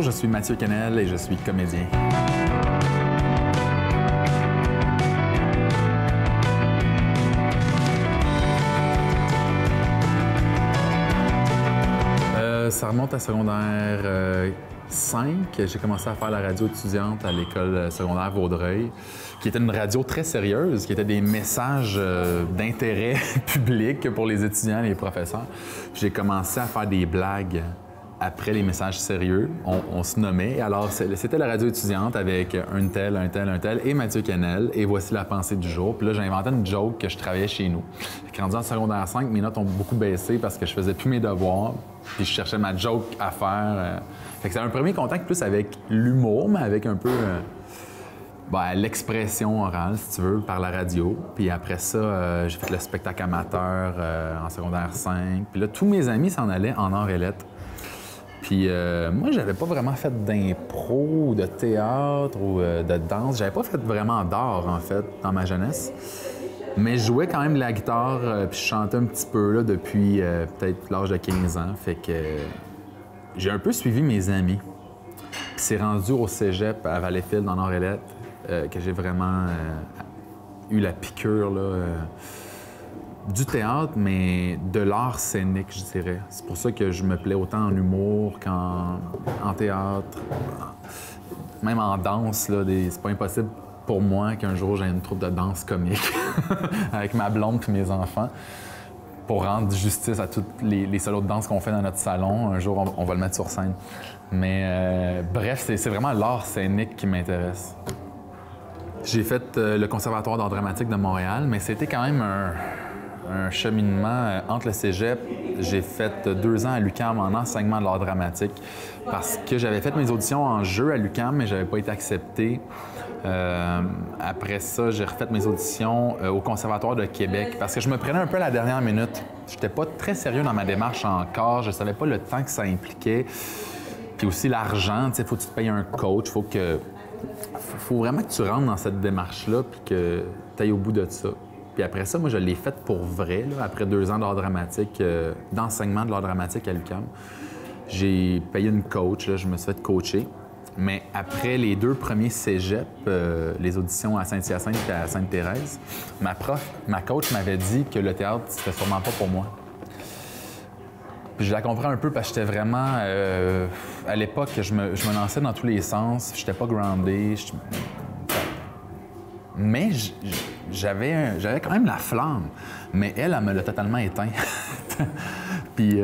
je suis Mathieu Kennel et je suis comédien. Ça remonte à secondaire 5. J'ai commencé à faire la radio étudiante à l'école secondaire Vaudreuil, qui était une radio très sérieuse, qui était des messages d'intérêt public pour les étudiants et les professeurs. J'ai commencé à faire des blagues après les messages sérieux. On se nommait. Alors, c'était la radio étudiante avec un tel et Mathieu Kennel. Et voici la pensée du jour. Puis là, j'ai inventé une joke que je travaillais chez nous. Rendu en secondaire 5, mes notes ont beaucoup baissé parce que je faisais plus mes devoirs. Puis je cherchais ma joke à faire. Fait que c'était un premier contact plus avec l'humour, mais avec un peu l'expression orale, si tu veux, par la radio. Puis après ça, j'ai fait le spectacle amateur en secondaire 5. Puis là, tous mes amis s'en allaient en arts et lettres. Puis moi, j'avais pas vraiment fait d'impro ou de théâtre ou de danse. J'avais pas fait vraiment d'art, en fait, dans ma jeunesse. Mais je jouais quand même de la guitare, puis je chantais un petit peu là, depuis peut-être l'âge de 15 ans. Fait que j'ai un peu suivi mes amis. Puis c'est rendu au cégep à Valleyfield, en arts et lettres, que j'ai vraiment eu la piqûre là, du théâtre, mais de l'art scénique, je dirais. C'est pour ça que je me plais autant en humour qu'en théâtre. Même en danse, là, c'est pas impossible pour moi qu'un jour j'ai une troupe de danse comique avec ma blonde et mes enfants pour rendre justice à tous les solos de danse qu'on fait dans notre salon. Un jour, on va le mettre sur scène. Mais bref, c'est vraiment l'art scénique qui m'intéresse. J'ai fait le Conservatoire d'art dramatique de Montréal, mais c'était quand même un cheminement entre le cégep. J'ai fait 2 ans à l'UQAM en enseignement de l'art dramatique parce que j'avais fait mes auditions en jeu à l'UQAM, mais j'avais pas été accepté. Après ça, j'ai refait mes auditions au Conservatoire de Québec parce que je me prenais un peu à la dernière minute. J'étais pas très sérieux dans ma démarche encore. Je savais pas le temps que ça impliquait. Puis aussi l'argent, tu sais, faut que tu te payes un coach. Faut vraiment que tu rentres dans cette démarche-là puis que tu ailles au bout de ça. Puis après ça, moi, je l'ai faite pour vrai, là, après 2 ans d'art dramatique, d'enseignement de l'art dramatique à l'UQAM. J'ai payé une coach, là, je me suis fait coacher. Mais après les 2 premiers cégeps, les auditions à Saint-Hyacinthe et à Sainte-Thérèse, ma coach m'avait dit que le théâtre, c'était sûrement pas pour moi. Puis je la comprends un peu parce que j'étais vraiment... à l'époque, je me lançais dans tous les sens. J'étais pas groundé. Mais j'avais quand même la flamme. Mais elle me l'a totalement éteint. Puis...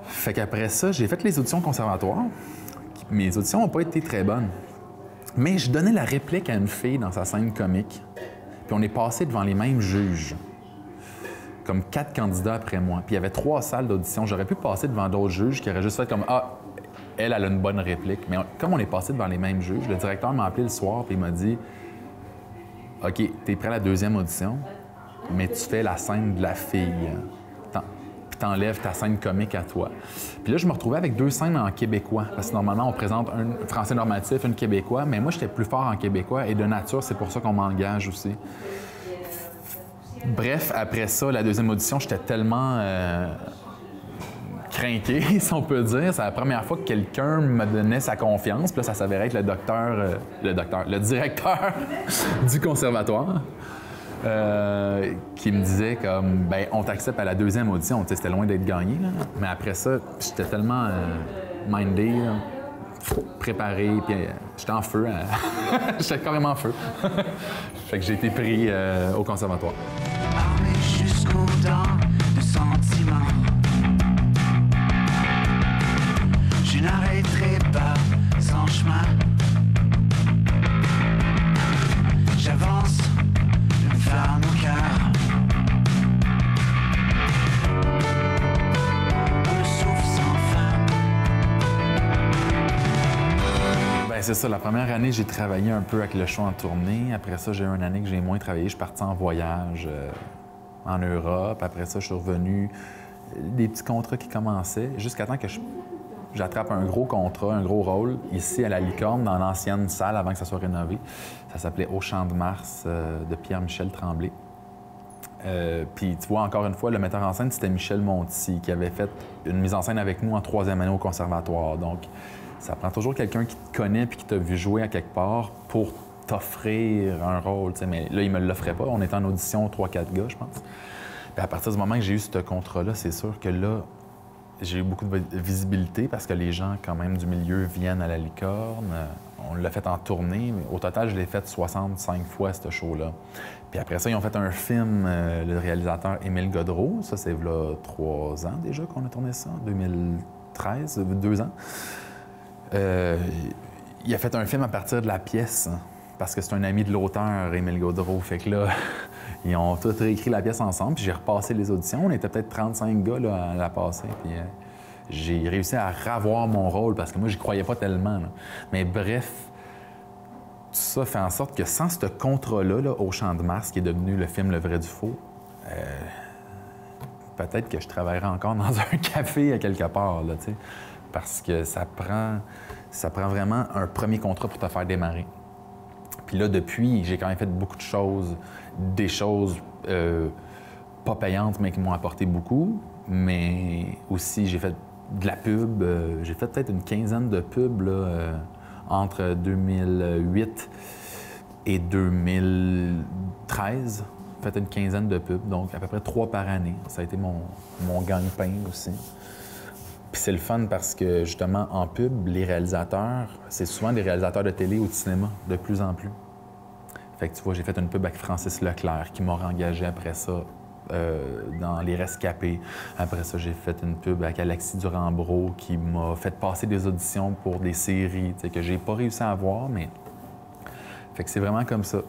Fait qu'après ça, j'ai fait les auditions conservatoires. Mes auditions n'ont pas été très bonnes. Mais je donnais la réplique à une fille dans sa scène comique. Puis on est passé devant les mêmes juges. Comme 4 candidats après moi. Puis il y avait 3 salles d'audition. J'aurais pu passer devant d'autres juges qui auraient juste fait comme « Ah, elle a une bonne réplique. » Mais comme on est passé devant les mêmes juges, le directeur m'a appelé le soir et il m'a dit « OK, t'es prêt à la 2e audition, mais tu fais la scène de la fille. Puis t'enlèves ta scène comique à toi. » Puis là, je me retrouvais avec 2 scènes en québécois. Parce que normalement, on présente un français normatif, une québécois. Mais moi, j'étais plus fort en québécois et de nature, c'est pour ça qu'on m'engage aussi. Bref, après ça, la 2e audition, j'étais tellement crinqué, si on peut dire. C'est la première fois que quelqu'un me donnait sa confiance. Puis là, ça s'avérait être le directeur du conservatoire. Qui me disait comme, ben on t'accepte à la 2e audition. C'était loin d'être gagné, là. Mais après ça, j'étais tellement mindé, là, préparé, puis j'étais en feu. J'étais carrément en feu. Fait que j'ai été pris au conservatoire. Armé jusqu'aux dents de sentiments, je n'arrêterai pas sans chemin. J'avance, une flamme au cœur, un souffle sans fin. Ben c'est ça, la première année, j'ai travaillé un peu avec le show en tournée. Après ça, j'ai eu une année que j'ai moins travaillé. Je suis parti en voyage en Europe. Après ça, je suis revenu. Des petits contrats qui commençaient, jusqu'à temps que j'attrape un gros contrat, un gros rôle, ici à la Licorne, dans l'ancienne salle avant que ça soit rénové. Ça s'appelait Au Champ de Mars de Pierre-Michel Tremblay. Puis tu vois, encore une fois, le metteur en scène, c'était Michel Monti, qui avait fait une mise en scène avec nous en 3e année au conservatoire. Donc, Ça prend toujours quelqu'un qui te connaît puis qui t'a vu jouer à quelque part pour t'offrir un rôle. T'sais. Mais là, il me l'offrait pas. On était en audition 3-4 gars, je pense. Puis à partir du moment que j'ai eu ce contrat-là, c'est sûr que là, j'ai eu beaucoup de visibilité parce que les gens, quand même, du milieu viennent à la Licorne. On l'a fait en tournée, mais au total, je l'ai fait 65 fois, ce show-là. Puis après ça, ils ont fait un film, le réalisateur Émile Godreau. Ça, c'est là 3 ans déjà qu'on a tourné ça, 2013, 2 ans. Il a fait un film à partir de la pièce, parce que c'est un ami de l'auteur, Émile Godreau. Fait que là, ils ont tous réécrit la pièce ensemble, puis j'ai repassé les auditions. On était peut-être 35 gars là, à la passer, puis j'ai réussi à ravoir mon rôle, parce que moi, j'y croyais pas tellement. Là. Mais bref, tout ça fait en sorte que sans ce contrat-là, là, au Champ de Mars, qui est devenu le film Le Vrai du Faux, peut-être que je travaillerais encore dans un café à quelque part, là, tu sais. Parce que ça prend vraiment un premier contrat pour te faire démarrer. Puis là, depuis, j'ai quand même fait beaucoup de choses, des choses pas payantes, mais qui m'ont apporté beaucoup. Mais aussi, j'ai fait de la pub. J'ai fait peut-être une quinzaine de pubs là, entre 2008 et 2013. J'ai fait une quinzaine de pubs, donc à peu près 3 par année. Ça a été mon gagne-pain aussi. Puis c'est le fun parce que, justement, en pub, les réalisateurs, c'est souvent des réalisateurs de télé ou de cinéma, de plus en plus. Fait que tu vois, j'ai fait une pub avec Francis Leclerc qui m'a engagé après ça dans Les Rescapés. Après ça, j'ai fait une pub avec Alexis Durand-Brault qui m'a fait passer des auditions pour des séries que j'ai pas réussi à avoir, mais... Fait que c'est vraiment comme ça.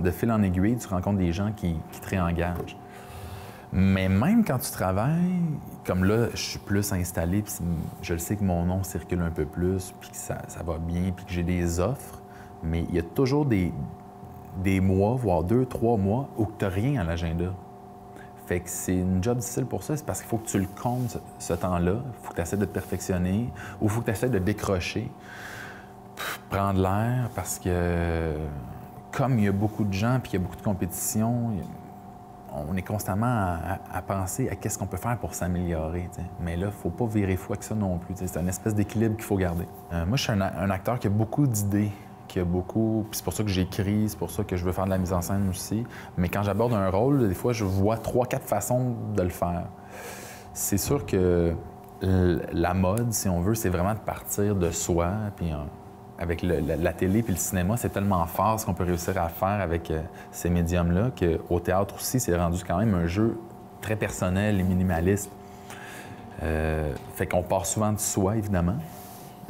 De fil en aiguille, tu rencontres des gens qui te réengagent. Mais même quand tu travailles, comme là, je suis plus installé, puis je le sais que mon nom circule un peu plus, puis que ça va bien, puis que j'ai des offres, mais il y a toujours des mois, voire 2-3 mois, où tu n'as rien à l'agenda. Fait que c'est une job difficile pour ça, c'est parce qu'il faut que tu le comptes, ce temps-là. Il faut que tu essaies de te perfectionner, ou il faut que tu essaies de décrocher, prendre l'air, parce que comme il y a beaucoup de gens, puis il y a beaucoup de compétition, on est constamment à penser à qu'est-ce qu'on peut faire pour s'améliorer. T'sais. Mais là, il ne faut pas virer fou avec ça non plus. T'sais. C'est une espèce d'équilibre qu'il faut garder. Moi, je suis un acteur qui a beaucoup d'idées, qui a beaucoup... Puis c'est pour ça que j'écris, c'est pour ça que je veux faire de la mise en scène aussi. Mais quand j'aborde un rôle, des fois, je vois 3-4 façons de le faire. C'est sûr que la mode, si on veut, c'est vraiment de partir de soi, puis... Avec la télé puis le cinéma, c'est tellement fort ce qu'on peut réussir à faire avec ces médiums-là qu'au théâtre aussi, c'est rendu quand même un jeu très personnel et minimaliste. Fait qu'on part souvent de soi, évidemment.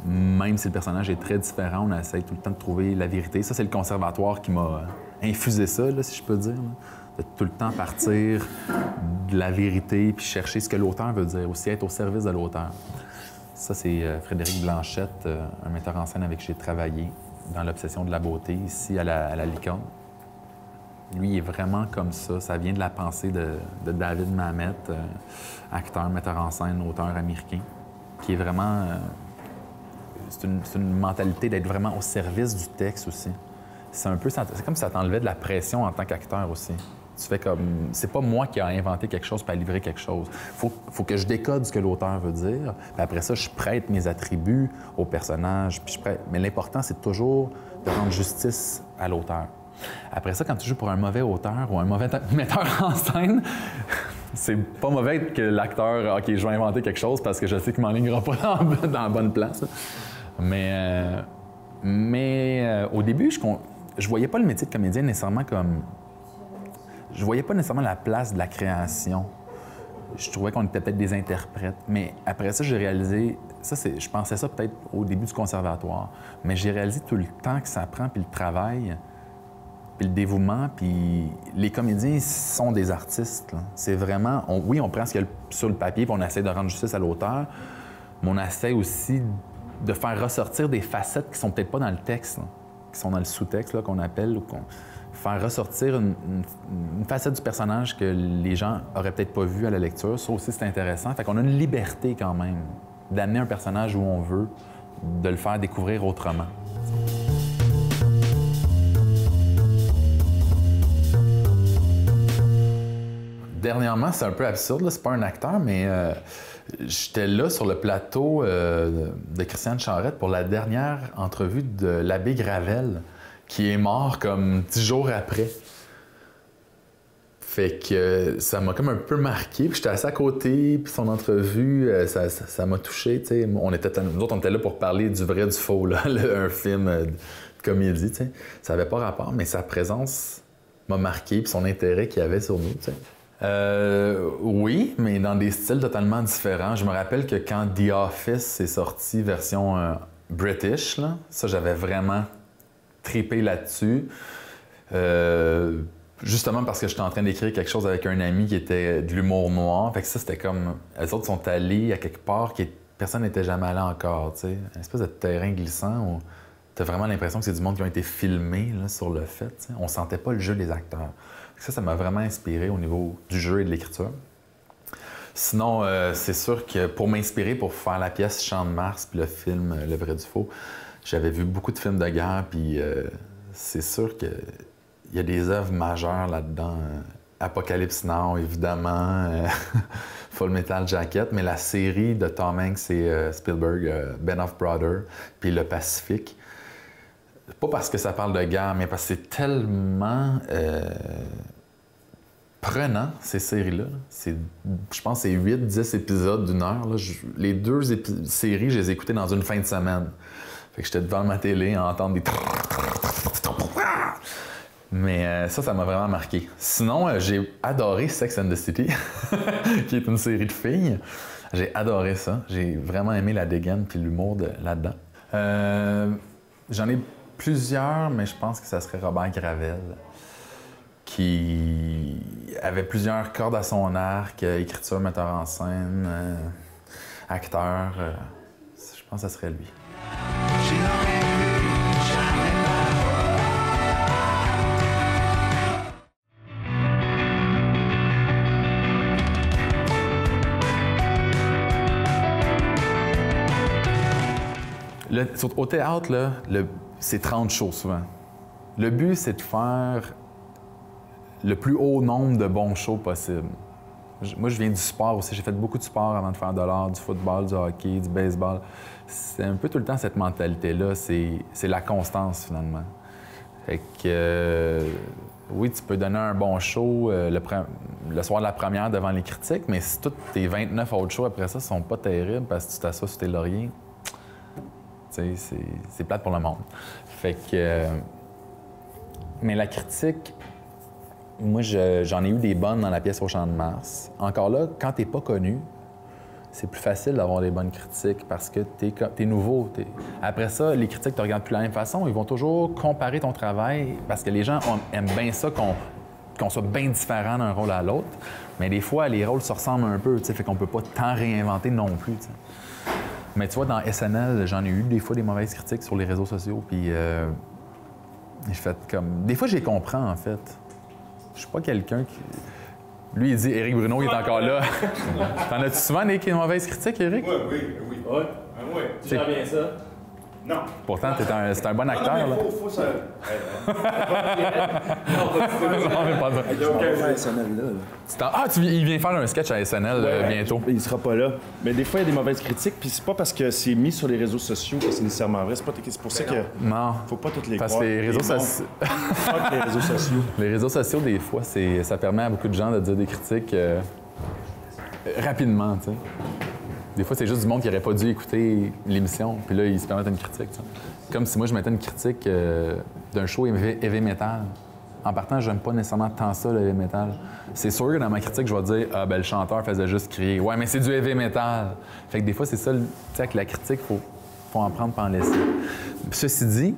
Même si le personnage est très différent, on essaie tout le temps de trouver la vérité. Ça, c'est le conservatoire qui m'a infusé ça, là, si je peux dire. Là. De tout le temps partir de la vérité puis chercher ce que l'auteur veut dire, aussi être au service de l'auteur. Ça, c'est Frédéric Blanchette, un metteur en scène avec qui j'ai travaillé dans l'obsession de la beauté, ici à la Licorne. Lui, il est vraiment comme ça. Ça vient de la pensée de David Mamet, acteur, metteur en scène, auteur américain, qui est vraiment... c'est une mentalité d'être vraiment au service du texte aussi. C'est comme si ça t'enlevait de la pression en tant qu'acteur aussi. Tu fais comme... C'est pas moi qui ai inventé quelque chose pour livrer quelque chose. Faut que je décode ce que l'auteur veut dire. Puis après ça, je prête mes attributs au personnage. Puis Mais l'important, c'est toujours de rendre justice à l'auteur. Après ça, quand tu joues pour un mauvais auteur ou un mauvais metteur en scène, c'est pas mauvais que l'acteur, OK, je vais inventer quelque chose parce que je sais qu'il m'enlignera pas dans la bonne place. Mais au début, je voyais pas le métier de comédien nécessairement comme... Je voyais pas nécessairement la place de la création. Je trouvais qu'on était peut-être des interprètes. Mais après ça, j'ai réalisé... Je pensais ça peut-être au début du conservatoire. Mais j'ai réalisé tout le temps que ça prend, puis le travail, puis le dévouement, puis les comédiens sont des artistes. Là. C'est vraiment... Oui, on prend ce qu'il y a sur le papier, puis on essaie de rendre justice à l'auteur, mais on essaie aussi de faire ressortir des facettes qui sont peut-être pas dans le texte, là, qui sont dans le sous-texte, là, qu'on appelle, ou faire ressortir une facette du personnage que les gens auraient peut-être pas vu à la lecture. Ça aussi, c'est intéressant. Fait qu'on a une liberté quand même d'amener un personnage où on veut, de le faire découvrir autrement. Dernièrement, c'est un peu absurde, là, c'est pas un acteur, mais J'étais là sur le plateau de Christiane Charette pour la dernière entrevue de l'abbé Gravel, qui est mort comme 10 jours après. Fait que ça m'a comme un peu marqué. Puis j'étais assis à côté, puis son entrevue, ça m'a touché. T'sais. Nous autres, on était là pour parler du vrai, du faux, là, un film de comédie. T'sais. Ça n'avait pas rapport, mais sa présence m'a marqué, puis son intérêt qu'il avait sur nous. T'sais. Oui, mais dans des styles totalement différents. Je me rappelle que quand The Office est sorti version British, là, ça, j'avais vraiment trippé là-dessus. Justement parce que j'étais en train d'écrire quelque chose avec un ami qui était de l'humour noir. Fait que ça, c'était comme... Les autres sont allés à quelque part que personne n'était jamais allé encore, tu sais. Une espèce de terrain glissant où t'as vraiment l'impression que c'est du monde qui a été filmé là, sur le fait, t'sais. On sentait pas le jeu des acteurs. Ça m'a vraiment inspiré au niveau du jeu et de l'écriture. Sinon, c'est sûr que pour m'inspirer, pour faire la pièce Champ de Mars puis le film Le vrai du faux, j'avais vu beaucoup de films de guerre, puis c'est sûr que il y a des œuvres majeures là-dedans. Apocalypse Now, évidemment, Full Metal Jacket, mais la série de Tom Hanks et Spielberg, Band of Brothers, puis Le Pacifique. Pas parce que ça parle de guerre, mais parce que c'est tellement prenant, ces séries-là. Je pense que c'est 8-10 épisodes d'1 heure. Là. Les deux séries, je les ai écoutées dans une fin de semaine. Fait que j'étais devant ma télé à entendre des... Mais ça m'a vraiment marqué. Sinon, j'ai adoré Sex and the City, qui est une série de filles. J'ai adoré ça. J'ai vraiment aimé la dégaine puis l'humour là-dedans. J'en ai plusieurs, mais je pense que ça serait Robert Gravel, qui avait plusieurs cordes à son arc, écriture, metteur en scène, acteur. Je pense que ça serait lui. Au théâtre, là, c'est 30 shows souvent. Le but, c'est de faire le plus haut nombre de bons shows possible. Moi, je viens du sport aussi. J'ai fait beaucoup de sport avant de faire de l'art, du football, du hockey, du baseball. C'est un peu tout le temps cette mentalité-là. C'est la constance, finalement. Fait que, oui, tu peux donner un bon show le soir de la première devant les critiques, mais si tous tes 29 autres shows après ça sont pas terribles parce que tu t'assois sur tes lauriers, c'est plate pour le monde. Fait que... mais la critique, moi, j'en ai eu des bonnes dans la pièce au Champ de Mars. Encore là, quand t'es pas connu, c'est plus facile d'avoir des bonnes critiques parce que t'es nouveau. Après ça, les critiques te regardent plus de la même façon. Ils vont toujours comparer ton travail parce que les gens aiment bien ça qu'on soit bien différent d'un rôle à l'autre. Mais des fois, les rôles se ressemblent un peu, fait qu'on peut pas tant réinventer non plus, t'sais. Mais tu vois, dans SNL, j'en ai eu des fois des mauvaises critiques sur les réseaux sociaux, puis j'ai fait comme... Des fois, je les comprends, en fait. Je suis pas quelqu'un qui... Lui, il dit, Éric Bruno, il est encore là. T'en as-tu souvent des mauvaises critiques, Éric? Oui. Ouais. Tu gères bien ça? Non. Pourtant, c'est un bon acteur, là. Faut ça. Il vient faire un sketch à SNL bientôt. Il sera pas là. Mais des fois, il y a des mauvaises critiques, puis c'est pas parce que c'est mis sur les réseaux sociaux que c'est nécessairement vrai. C'est pour ça que... Non. Faut pas toutes les parce croire. Que les réseaux sociaux... les réseaux sociaux. Les réseaux sociaux, des fois, ça permet à beaucoup de gens de dire des critiques rapidement, tu sais. Des fois, c'est juste du monde qui n'aurait pas dû écouter l'émission, puis là, ils se permettent une critique. T'sais. Comme si moi, je mettais une critique d'un show heavy metal. En partant, j'aime pas nécessairement tant ça, le heavy metal. C'est sûr que dans ma critique, je vais dire « Ah, ben le chanteur faisait juste crier. Ouais, mais c'est du heavy metal. » Fait que des fois, c'est ça, tu sais, avec la critique, faut en prendre pas en laisser. Ceci dit,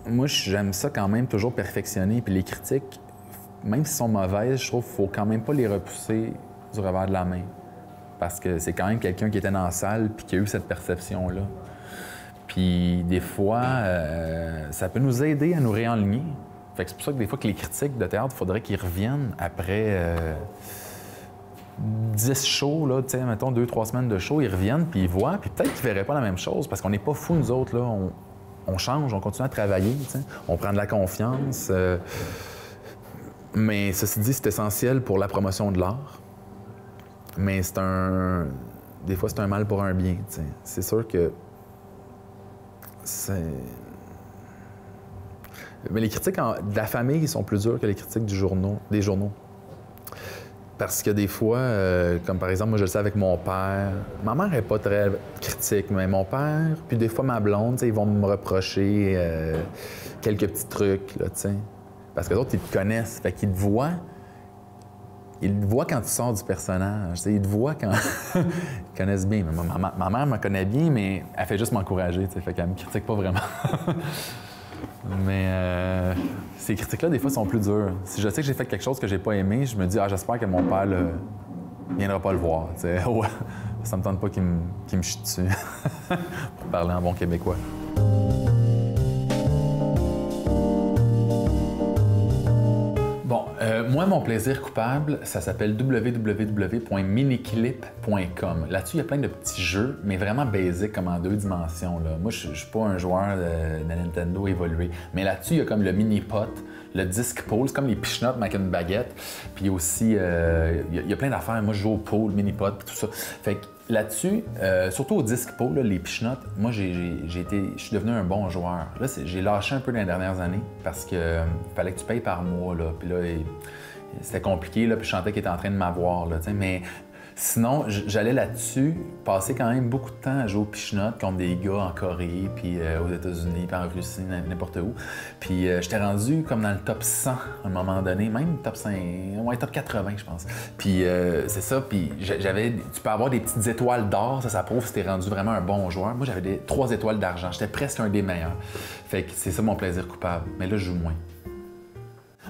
moi, j'aime ça quand même toujours perfectionner, puis les critiques, même s'ils sont mauvaises, je trouve qu'il faut quand même pas les repousser du revers de la main. Parce que c'est quand même quelqu'un qui était dans la salle puis qui a eu cette perception-là. Puis des fois, ça peut nous aider à nous réaligner. Fait que c'est pour ça que des fois que les critiques de théâtre, il faudrait qu'ils reviennent après 10 shows, là, tu sais, mettons 2-3 semaines de show, ils reviennent puis ils voient, puis peut-être qu'ils verraient pas la même chose parce qu'on n'est pas fous, nous autres, là. On change, on continue à travailler, tu sais. On prend de la confiance. Mais ceci dit, c'est essentiel pour la promotion de l'art. Mais des fois, c'est un mal pour un bien, tu sais. C'est sûr que c'est... Mais les critiques de la famille sont plus dures que les critiques des journaux. Parce que des fois, comme par exemple, moi je le sais avec mon père, ma mère n'est pas très critique, mais mon père, puis des fois ma blonde, ils vont me reprocher quelques petits trucs, là, tu sais. Parce que les autres, ils te connaissent, fait qu'ils te voient. Ils te voient quand tu sors du personnage, tu sais, ils te voient quand... Ils te connaissent bien. Ma mère me connaît bien, mais elle fait juste m'encourager, tu sais, fait qu'elle me critique pas vraiment. Mais ces critiques-là, des fois, sont plus dures. Si je sais que j'ai fait quelque chose que j'ai pas aimé, je me dis, j'espère que mon père ne viendra pas le voir. T'sais. Ouais, ça me tente pas qu'il me chie dessus, pour parler en bon québécois. Bon, moi, mon plaisir coupable, ça s'appelle www.miniclip.com. Là-dessus, il y a plein de petits jeux, mais vraiment basiques, comme en 2 dimensions. Là. Moi, je suis pas un joueur de Nintendo évolué. Mais là-dessus, il y a comme le mini-pot, le disc pool, c'est comme les pichenottes, mais avec une baguette. Puis aussi, il y a plein d'affaires. Moi, je joue au pool, mini-pot, tout ça. Fait que là-dessus, surtout au disc pool, là, les pichenottes, moi, je suis devenu un bon joueur. Là, j'ai lâché un peu dans les dernières années parce que fallait que tu payes par mois, là. Puis là, c'était compliqué, là, puis je sentais qu'il était en train de m'avoir, là, t'sais. Mais sinon, j'allais là-dessus, passer quand même beaucoup de temps à jouer aux pichenottes contre des gars en Corée, puis aux États-Unis, puis en Russie, n'importe où. Puis j'étais rendu comme dans le top 100 à un moment donné, même top 5, ouais, top 80, je pense. Puis c'est ça, puis tu peux avoir des petites étoiles d'or, ça prouve si t'es rendu vraiment un bon joueur. Moi, j'avais 3 étoiles d'argent, j'étais presque un des meilleurs. Fait que c'est ça mon plaisir coupable, mais là, je joue moins.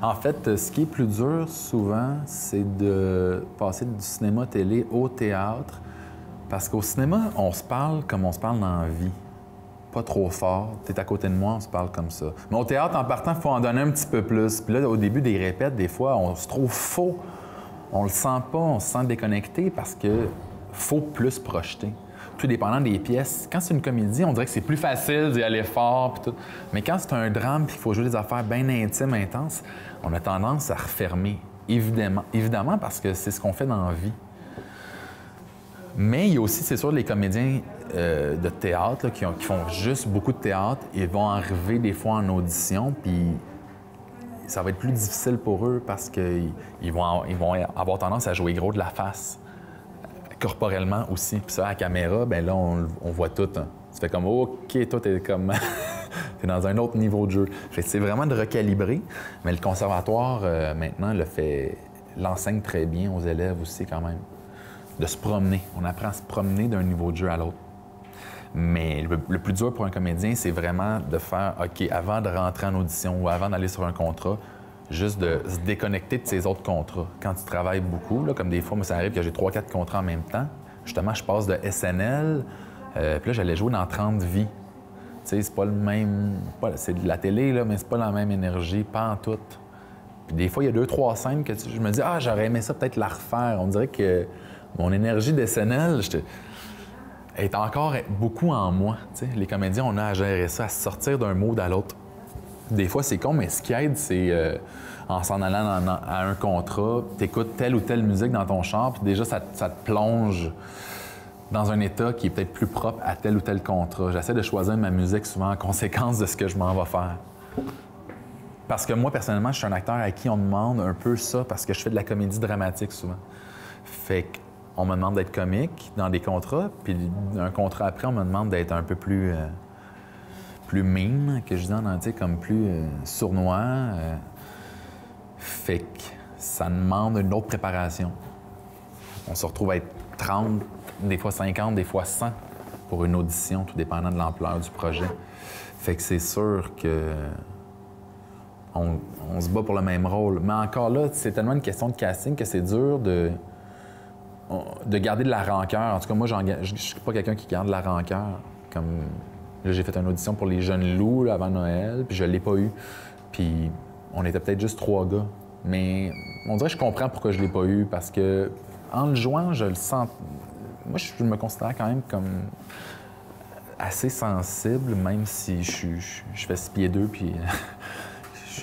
En fait, ce qui est plus dur souvent, c'est de passer du cinéma-télé au théâtre. Parce qu'au cinéma, on se parle comme on se parle dans la vie. Pas trop fort. T'es à côté de moi, on se parle comme ça. Mais au théâtre, en partant, il faut en donner un petit peu plus. Puis là, au début des répètes, des fois, on se trouve faux. On le sent pas, on se sent déconnecté parce que faut plus projeter. Tout dépendant des pièces. Quand c'est une comédie, on dirait que c'est plus facile d'y aller fort puis tout. Mais quand c'est un drame puis qu'il faut jouer des affaires bien intimes, intenses, on a tendance à refermer. Évidemment parce que c'est ce qu'on fait dans la vie. Mais il y a aussi, c'est sûr, les comédiens de théâtre là, qui font juste beaucoup de théâtre. Ils vont arriver des fois en audition puis ça va être plus difficile pour eux parce qu'ils vont avoir tendance à jouer gros de la face. Corporellement aussi. Puis ça, à la caméra, ben là, on voit tout. Hein. Tu fais comme, OK, toi, t'es comme... t'es dans un autre niveau de jeu. Fait que c'est vraiment de recalibrer. Mais le conservatoire, maintenant, l'enseigne très bien aux élèves aussi, quand même. De se promener. On apprend à se promener d'un niveau de jeu à l'autre. Mais le plus dur pour un comédien, c'est vraiment de faire, OK, avant de rentrer en audition ou avant d'aller sur un contrat, juste de se déconnecter de ces autres contrats. Quand tu travailles beaucoup, là, comme des fois, moi, ça arrive que j'ai 3-4 contrats en même temps. Justement, je passe de SNL, puis là, j'allais jouer dans 30 vies. Tu sais, c'est pas le même... c'est de la télé, là, mais c'est pas la même énergie, pas en tout. Puis des fois, il y a 2-3 scènes que je me dis, j'aurais aimé ça peut-être la refaire. On dirait que mon énergie d'SNL, est encore beaucoup en moi. Tu sais, les comédiens, on a à gérer ça, à se sortir d'un mode à l'autre. Des fois, c'est con, mais ce qui aide, c'est en s'en allant à un contrat, t'écoutes telle ou telle musique dans ton char, puis déjà, ça te plonge dans un état qui est peut-être plus propre à tel ou tel contrat. J'essaie de choisir ma musique souvent en conséquence de ce que je m'en vais faire. Parce que moi, personnellement, je suis un acteur à qui on demande un peu ça, parce que je fais de la comédie dramatique souvent. Fait qu'on me demande d'être comique dans des contrats, puis un contrat après, on me demande d'être un peu plus mime, que je dis en entier, comme plus sournois. Fait que ça demande une autre préparation. On se retrouve à être 30, des fois 50, des fois 100 pour une audition, tout dépendant de l'ampleur du projet. Fait que c'est sûr que on se bat pour le même rôle. Mais encore là, c'est tellement une question de casting que c'est dur de garder de la rancœur. En tout cas, moi, je ne suis pas quelqu'un qui garde de la rancœur. Comme là, j'ai fait une audition pour Les Jeunes Loups là, avant Noël, puis je l'ai pas eu. Puis on était peut-être juste 3 gars. Mais on dirait que je comprends pourquoi je l'ai pas eu, parce que en le jouant, je le sens... Moi, je me considère quand même comme assez sensible, même si je fais 6 pieds 2, puis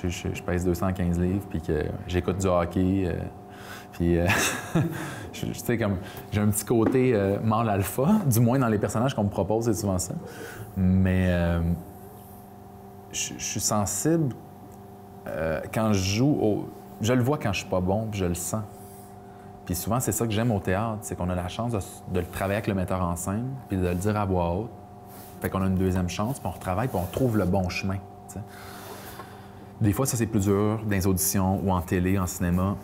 je pèse 215 livres, puis que j'écoute du hockey. Puis, tu sais, comme, j'ai un petit côté mâle alpha, du moins dans les personnages qu'on me propose, c'est souvent ça. Mais je suis sensible quand je joue. Je le vois quand je suis pas bon, puis je le sens. Puis souvent, c'est ça que j'aime au théâtre, c'est qu'on a la chance de le travailler avec le metteur en scène, puis de le dire à voix haute. Fait qu'on a une deuxième chance, puis on retravaille, puis on trouve le bon chemin. T'sais. Des fois, ça, c'est plus dur dans les auditions ou en télé, en cinéma.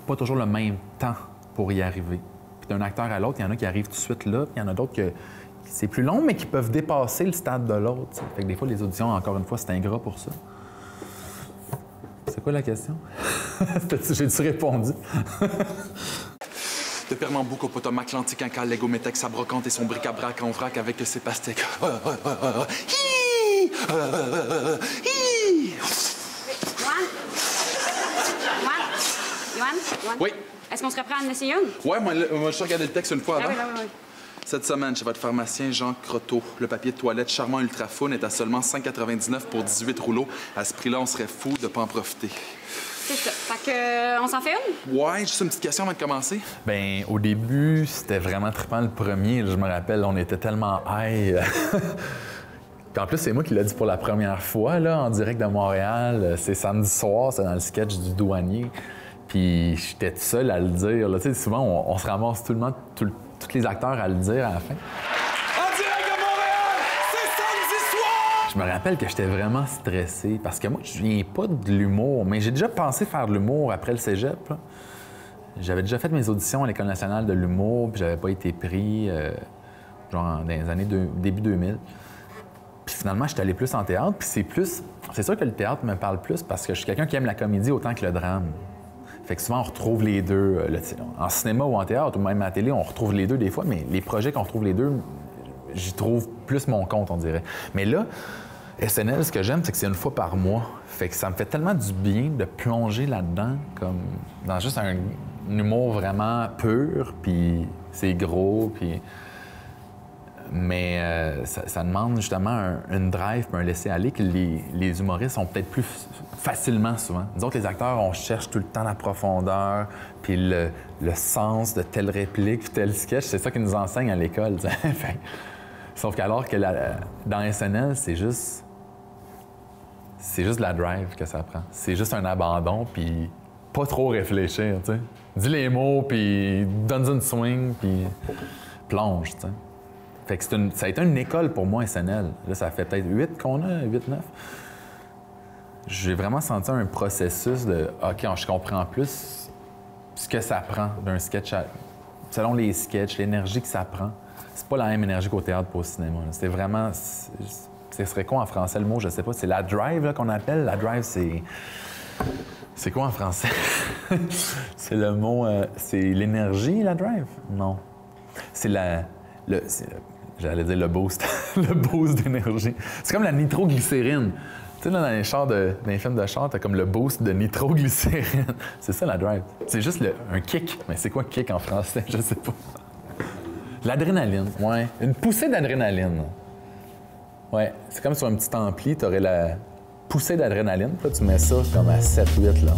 Pas toujours le même temps pour y arriver. Puis d'un acteur à l'autre, il y en a qui arrivent tout de suite là, puis il y en a d'autres que c'est plus long, mais qui peuvent dépasser le stade de l'autre. T'sais. Fait que des fois, les auditions, encore une fois, c'est ingrat pour ça. C'est quoi la question? J'ai-tu répondu? De Pernambouc au Potomac, l'antique Inca, Lego, Métex, sa brocante et son bric-à-brac en vrac avec ses pastèques. Yoann? Oui. Est-ce qu'on serait prêt à en essayer une? Ouais, moi, je regardé le texte une fois avant. Ah oui. Cette semaine, chez votre pharmacien Jean Croteau, le papier de toilette charmant Ultra Fun est à seulement 5,99 pour 18 rouleaux. À ce prix-là, on serait fou de pas en profiter. C'est ça. Fait que, on s'en fait une? Ouais, juste une petite question avant de commencer. Bien, au début, c'était vraiment trippant le premier. Je me rappelle, on était tellement high. Puis en plus, c'est moi qui l'ai dit pour la première fois, là, en direct de Montréal. C'est samedi soir, c'est dans le sketch du douanier. Puis j'étais tout seul à le dire. Là. Tu sais, souvent, on se ramasse tout le monde, tous les acteurs à le dire à la fin. En direct de Montréal, c'est samedi soir! Je me rappelle que j'étais vraiment stressé parce que moi, je viens pas de l'humour, mais j'ai déjà pensé faire de l'humour après le cégep. Là. J'avais déjà fait mes auditions à l'École nationale de l'humour, puis j'avais pas été pris, genre dans les années début 2000. Puis finalement, j'étais allé plus en théâtre, puis c'est sûr que le théâtre me parle plus parce que je suis quelqu'un qui aime la comédie autant que le drame. Fait que souvent, on retrouve les deux. En cinéma ou en théâtre, ou même à la télé, on retrouve les deux des fois, mais les projets qu'on retrouve les deux, j'y trouve plus mon compte, on dirait. Mais là, SNL, ce que j'aime, c'est que c'est une fois par mois. Fait que ça me fait tellement du bien de plonger là-dedans, comme dans juste un humour vraiment pur, puis c'est gros, puis... Mais ça demande justement une drive puis un laisser-aller que les humoristes ont peut-être plus facilement souvent. Nous autres, les acteurs, on cherche tout le temps la profondeur puis le sens de telle réplique puis tel sketch. C'est ça qu'ils nous enseignent à l'école. Sauf qu'alors que dans SNL, c'est juste la drive que ça prend. C'est juste un abandon puis pas trop réfléchir, tu sais. Dis les mots puis donne une swing puis plonge, tu sais. Fait que ça a été une école pour moi, SNL. Là, ça fait peut-être 8 qu'on a, 8-9. J'ai vraiment senti un processus de « OK, je comprends plus ce que ça prend d'un sketch selon les sketchs, l'énergie que ça prend. C'est pas la même énergie qu'au théâtre pour au cinéma. C'est vraiment... Ce serait quoi en français, le mot? Je sais pas. C'est la drive là, qu'on appelle. La drive, c'est... C'est quoi en français? C'est le mot... c'est l'énergie, la drive? Non. C'est j'allais dire le boost. Le boost d'énergie. C'est comme la nitroglycérine. Tu sais, là, dans les films de char, t'as comme le boost de nitroglycérine. C'est ça, la drive. C'est juste un kick. Mais c'est quoi kick en français? Je sais pas. L'adrénaline, ouais. Une poussée d'adrénaline. Ouais. C'est comme sur un petit ampli, t'aurais la poussée d'adrénaline. Puis là, tu mets ça comme à 7-8, là.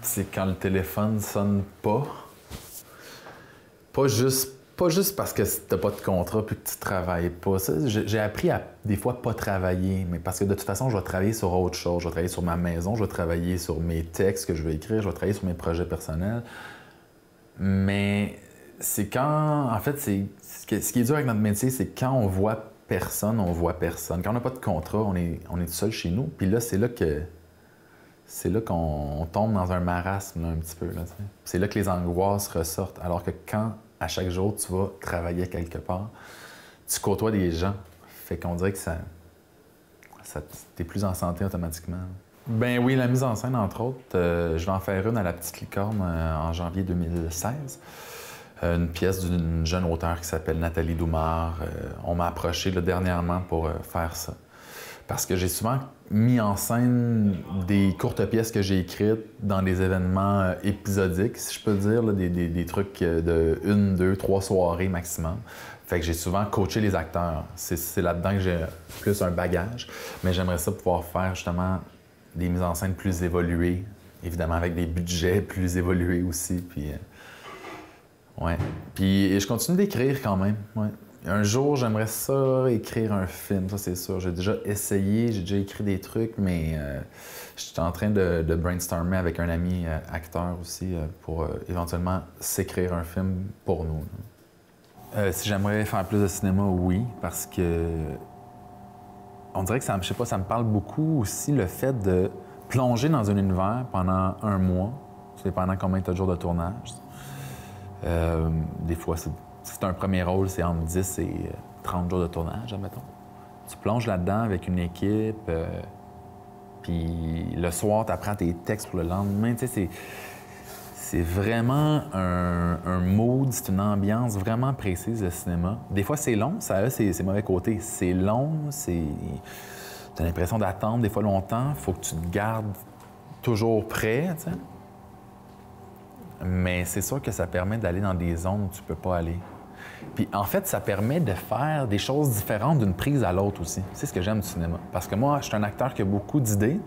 C'est quand le téléphone sonne pas. Pas juste parce que t'as pas de contrat puis que tu travailles pas. Ça, j'ai appris à, des fois, pas travailler. Mais parce que de toute façon, je vais travailler sur autre chose. Je vais travailler sur ma maison, je vais travailler sur mes textes que je vais écrire, je vais travailler sur mes projets personnels. Mais c'est quand... En fait, ce qui est dur avec notre métier, c'est quand on voit personne, on voit personne. Quand on n'a pas de contrat, on est tout seul chez nous. Puis là, c'est là qu'on tombe dans un marasme, là, un petit peu. Là, c'est là que les angoisses ressortent. Alors que quand, à chaque jour, tu vas travailler quelque part, tu côtoies des gens. Fait qu'on dirait que t'es plus en santé automatiquement. Ben oui, la mise en scène, entre autres. Je vais en faire une à la Petite Licorne en janvier 2016. Une pièce d'une jeune auteure qui s'appelle Nathalie Doumard. On m'a approché là, dernièrement pour faire ça. Parce que j'ai souvent mis en scène des courtes pièces que j'ai écrites dans des événements épisodiques, si je peux dire, là, des trucs de 1, 2, 3 soirées maximum. Fait que j'ai souvent coaché les acteurs. C'est là-dedans que j'ai plus un bagage. Mais j'aimerais ça pouvoir faire justement des mises en scène plus évoluées, évidemment avec des budgets plus évolués aussi. Puis, ouais. Puis je continue d'écrire quand même. Ouais. Un jour, j'aimerais ça écrire un film, ça c'est sûr. J'ai déjà essayé, j'ai déjà écrit des trucs, mais je suis en train de brainstormer avec un ami acteur aussi pour éventuellement s'écrire un film pour nous. Si j'aimerais faire plus de cinéma, oui, parce que on dirait que ça, je sais pas, ça me parle beaucoup aussi le fait de plonger dans un univers pendant un mois, c'est pendant combien de jours de tournage. Des fois, c'est un premier rôle, c'est entre 10 et 30 jours de tournage, admettons. Tu plonges là-dedans avec une équipe, puis le soir, tu apprends tes textes pour le lendemain. Tu sais, c'est vraiment un mood, c'est une ambiance vraiment précise, le cinéma. Des fois, c'est long, ça a ses mauvais côtés. C'est long, t'as l'impression d'attendre des fois longtemps, faut que tu te gardes toujours prêt, tu sais. Mais c'est sûr que ça permet d'aller dans des zones où tu peux pas aller. Puis en fait, ça permet de faire des choses différentes d'une prise à l'autre aussi. C'est ce que j'aime du cinéma. Parce que moi, je suis un acteur qui a beaucoup d'idées.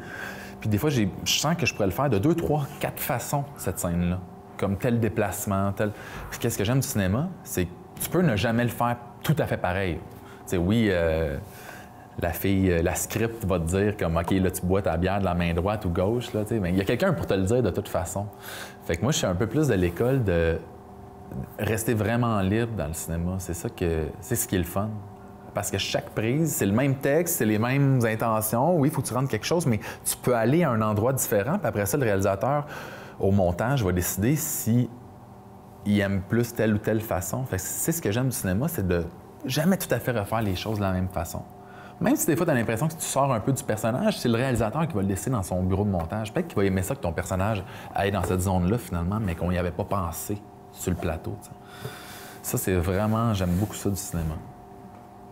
Puis des fois, je sens que je pourrais le faire de 2, 3, 4 façons, cette scène-là. Comme tel déplacement, tel... Puis qu'est-ce que j'aime du cinéma, c'est que tu peux ne jamais le faire tout à fait pareil. Tu sais, oui, la fille, la script va te dire comme, OK, là, tu bois ta bière de la main droite ou gauche, là, tu sais, mais il y a quelqu'un pour te le dire de toute façon. Fait que moi, je suis un peu plus de l'école de rester vraiment libre dans le cinéma. C'est ce qui est le fun. Parce que chaque prise, c'est le même texte, c'est les mêmes intentions. Oui, il faut que tu rendes quelque chose, mais tu peux aller à un endroit différent. Puis après ça, le réalisateur, au montage, va décider si il aime plus telle ou telle façon. Fait que c'est ce que j'aime du cinéma, c'est de jamais tout à fait refaire les choses de la même façon. Même si des fois, tu as l'impression que tu sors un peu du personnage, c'est le réalisateur qui va le laisser dans son bureau de montage. Peut-être qu'il va aimer ça que ton personnage aille dans cette zone-là, finalement, mais qu'on n'y avait pas pensé sur le plateau. T'sais. Ça, c'est vraiment... J'aime beaucoup ça du cinéma.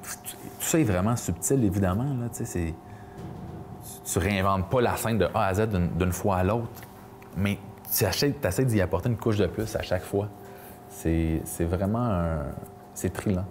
Tout ça est vraiment subtil, évidemment. Là, tu réinventes pas la scène de A à Z d'une fois à l'autre, mais tu essaies d'y apporter une couche de plus à chaque fois. C'est vraiment... C'est thrillant.